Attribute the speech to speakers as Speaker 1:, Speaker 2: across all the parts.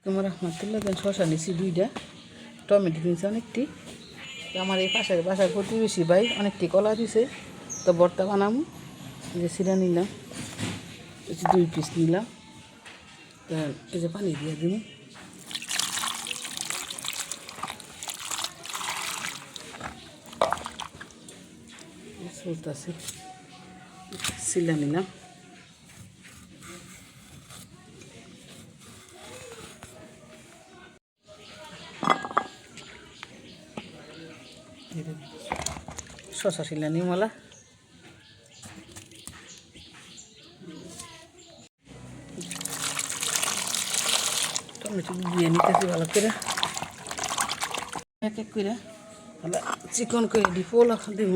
Speaker 1: তোমার রহমতুল্লাহ দেন শশা নিছি 2টা, টমেটো নিছি অনেকটি। আমার এই পাশের বাসার প্রতিবেশী ভাই অনেকটি কলা দিছে, তো ভর্তা বানামু। যে সিরা নিলাম, 2 পিস নিলাম, তো এই যে পানি দিয়ে দিব। চলতেছে, সিলা নিলাম। শশা শিলা নিমলা, টমেটো দিয়ে নিতেছি ভালো করে, এক এক করে ভালো চিকন করে পোলা দিব।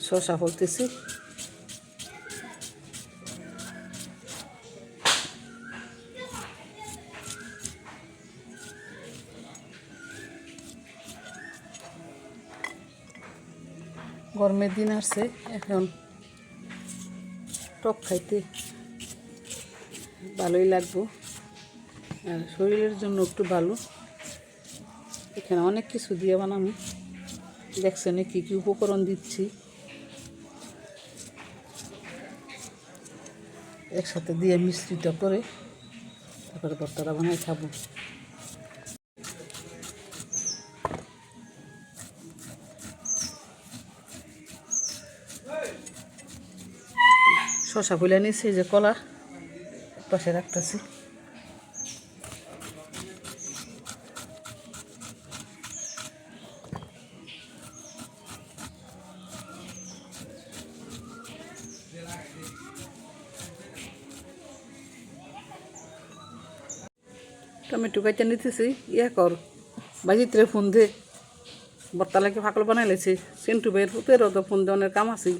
Speaker 1: শশা ফলতেছি, গরমের দিন আসছে, এখন টক খাইতে ভালোই লাগবো, আর শরীরের জন্য একটু ভালো। এখানে অনেক কিছু দিয়ে বানাবো, দেখছেন কী কী উপকরণ দিচ্ছি, একসাথে দিয়ে মিশ্রিত করে তারপরে ভর্তাটা বানাই খাবো। শশা ফুলে নিচ্ছি, যে কলা পাশে রাখতেছি। টমেটো কাইতে নিতেছি, কর বাজিত্রে ফোন দে বর্তা লাগে ফাঁকল বানাই লেছি। সেন্টু ভাইয়ের পুতেরও তো ফোন দেওয়ার কাম আছে,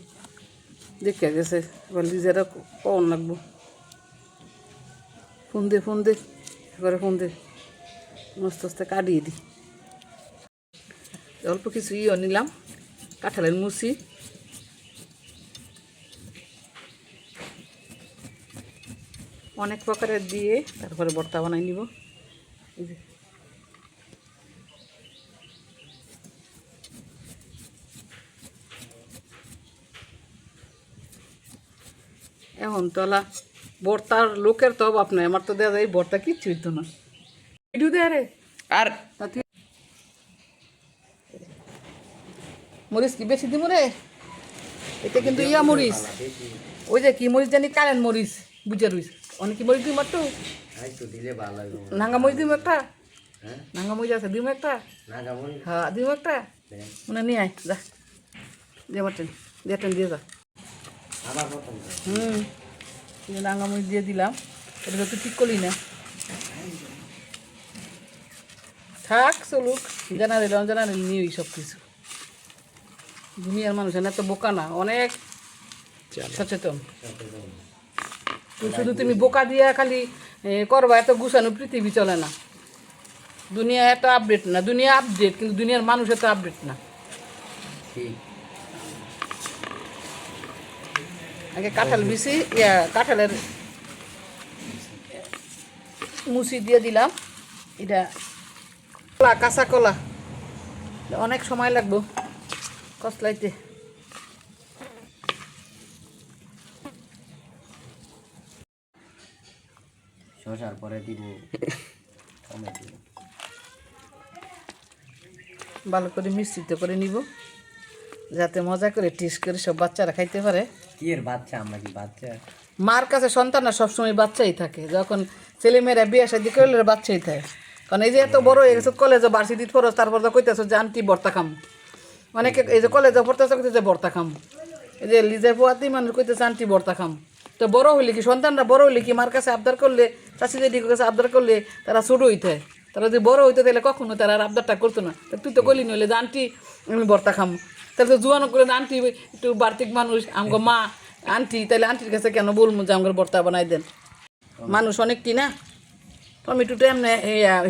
Speaker 1: দেখে গেছে, এবার লিজারা কন লাগবো। ফোন দে এবারে ফোন দে, মস্ত আস্তে কাটিয়ে দিই। অল্প কিছু নিলাম, কাঁঠালের মুচি, অনেক প্রকারের দিয়ে তারপরে ভর্তা বানাই নিব। এখন তোলা ভর্তার লোকের তো অভাব নাই, আমার তো দেওয়া যায় ভর্তা কিচ্ছু হইতো না। ভিডিও দেয় রে, আর মরিচ কি বেশি দিব রে? এটা কিন্তু মরিচ, ওই যে কি মরিচ জানি, কারেন মরিচ বুঝে রইস। অনেক কি মরিচ দিব একটু, নাঙ্গা মরিচ দিব একটা, নাঙ্গা মরিচ আছে দিব একটা, হ্যাঁ দিব একটা, মানে নিয়ে আয় যা, দিয়ে মারটেন দিয়ে যা। নাঙ্গা মরিচ দিয়ে দিলাম, এটা তো ঠিক করলি না, থাক চলুক, জানারে নিয়ে সব কিছু। দুনিয়ার মানুষ না তো বোকা না, অনেক সচেতন। শুধু তুমি বোকা দিয়া খালি করবা, এত গুছানো পৃথিবী চলে না। দুনিয়া এত আপডেট না, দুনিয়া আপডেট কিন্তু দুনিয়ার মানুষ এত আপডেট না। আগে কাঁঠাল বিছি, কাঁঠালের মুচি দিয়ে দিলাম। এটা কলা, কাঁচা কলা, অনেক সময় লাগবো কসলাইতে।
Speaker 2: শসার পরে দিব টমেটো,
Speaker 1: ভালো করে মিশ্রিত করে নিব, যাতে মজা করে টেস্ট করে সব বাচ্চারা খাইতে পারে।
Speaker 2: কি এর বাচ্চা, আমরা কি বাচ্চা?
Speaker 1: মার কাছে সন্তানরা সবসময় বাচ্চাই থাকে, যখন ছেলেমেয়েরা বিয়ে শাদী করলে বাচ্চাই থাকে। কারণ এই যে এত বড় হয়ে গেছে, কলেজে ভার্সিটির পড়ো, তারপর তো কইতেছো যে আন্টি ভর্তা খাম। অনেকে এই যে কলেজে পড়তেছে কইতেছে ভর্তা খাম, এই যে লিজার পোয়াতি মানুষ কইতেছে আন্টি ভর্তা খাম। তো বড় হইলে কি, সন্তানরা বড় হইলে কি মার কাছে আবদার করলে, চাষি দিদির কাছে আবদার করলে তারা ছোটো হইতে, তারা যদি বড় হইতে তাহলে কখনো তারা আর আবদারটা করতো না। তুই তো গলি নইলে যে আন্টি আমি ভর্তা খাম, তাহলে তো জুয়ানো করে আন্টি একটু বার্তিক মানুষ আমগো মা আন্টি, তাহলে আন্টির কাছে কেন বলবো যে আমার ভর্তা বানাই দেন। মানুষ অনেকটি না, টমেটোটা এমনি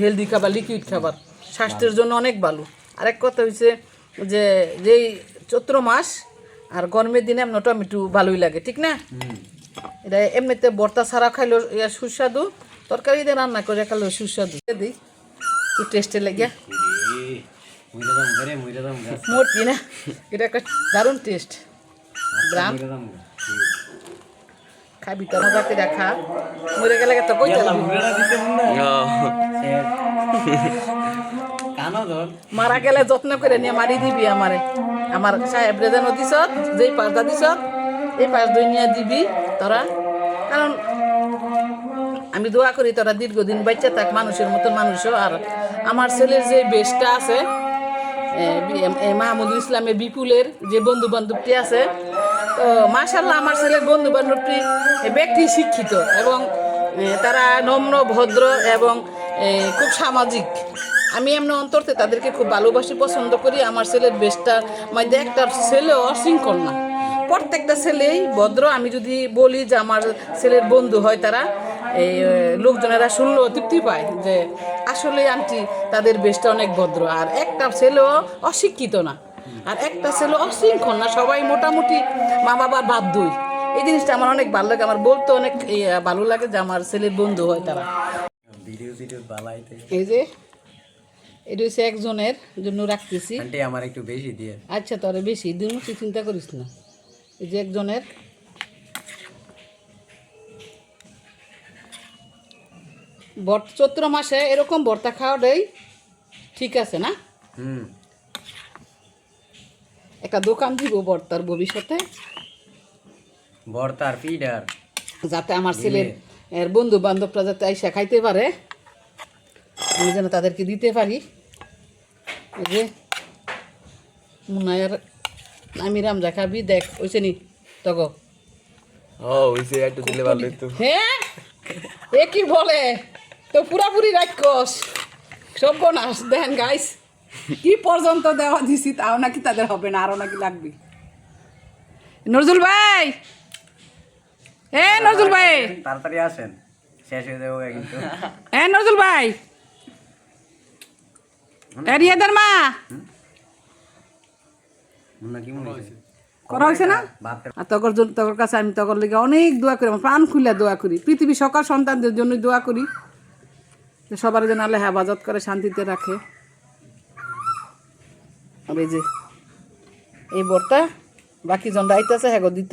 Speaker 1: হেলদি খাবার, লিকুইড খাবার, স্বাস্থ্যের জন্য অনেক ভালো। আরেক কথা হচ্ছে যে যেই চৈত্র মাস আর গরমের দিনে এমন টমেটো ভালোই লাগে, ঠিক না? এটা এমনিতে ভর্তা ছাড়া খাইলো সুস্বাদু, তরকারি দিয়ে রান্না করে খাইলো সুস্বাদু। দিই একটু টেস্টে লেগে মোটি না, এটা একটা দারুণ টেস্ট। গ্রাম খাবি তো মজা করে খা, মরে গেলে তো কইতে মারা গেলে যত্ন করে নিয়ে মারি দিবি আমারে। আমার সাহেব রেজান দিস, যেই পাঁচটা দিস এই পাঁচ দই নিয়ে দিবি তোরা, কারণ আমি দোয়া করি তোরা দীর্ঘদিন বাচ্চা থাক মানুষের মতো মানুষও। আর আমার ছেলের যে বেশটা আছে মাহমুদুল ইসলামের বিপুলের যে বন্ধু বান্ধবটি আছে, তো মাশাল্লাহ আমার ছেলের বন্ধু বান্ধবটি ব্যক্তি শিক্ষিত এবং তারা নম্র ভদ্র এবং খুব সামাজিক। আমি এমনি অন্তর্তে তাদেরকে খুব ভালোবাসি, পছন্দ করি। আমার ছেলের বেশটার মধ্যে একটা ছেলেও অশৃঙ্খল না, প্রত্যেকটা ছেলেই ভদ্র। আমি যদি বলি যে আমার ছেলের বন্ধু হয় তারা, এই লোকজনেরা শুনলেও তৃপ্তি পায় যে আসলে আন্টি তাদের বেশটা অনেক ভদ্র। আর একটা ছেলেও অশিক্ষিত না, আর একটা ছেলে অশৃঙ্খল না, সবাই মোটামুটি মা বাবার বাধ্যই। এই জিনিসটা আমার অনেক ভালো লাগে, আমার বলতে অনেক ভালো লাগে যে আমার ছেলের বন্ধু হয় তারা। এই যে এটা হচ্ছে একজনের জন্য রাখতেছি,
Speaker 2: আমার একটু বেশি দিয়ে।
Speaker 1: আচ্ছা তোরে বেশি দিন চিন্তা করিস না। এই যে একজনের চৈত্র মাসে এরকম ভর্তা খাওয়াটাই ঠিক আছে না? একটা দোকান দিব ভর্তার ভবিষ্যতে,
Speaker 2: ভর্তার ফিডার,
Speaker 1: যাতে আমার ছেলের বন্ধু বান্ধবরা যাতে আইসা খাইতে পারে, আমি যেন তাদেরকে দিতে পারি। এই যে মুনায়ার আমি রামজা খাবি দেখ ওইছে নি তগো। হ্যাঁ এ কি বলে তো পুরাপুরি রাক্ষস সর্বনাশ। দেখেন গাইস কি পর্যন্ত দেওয়া দিছি, তাও নাকি তাদের হবে না, আরো নাকি লাগবে। নজরুল ভাই, নজরুল ভাই
Speaker 2: তাড়াতাড়ি আসেন, শেষ হয়ে যাবে কিন্তু।
Speaker 1: নজরুল ভাই, রিয়াদের মা করা হয়েছে না? আর তখন কাছে আমি তখন লেগে অনেক দোয়া করি, আমার প্রাণ খুলে দোয়া করি, পৃথিবীর সকল সন্তানদের জন্য দোয়া করি যে সবার যেন আল্লাহ হেফাজত করে, শান্তিতে রাখে। আর এই যে এই বরটা বাকি জন রাইতে আছে হ্যাঁ দিতে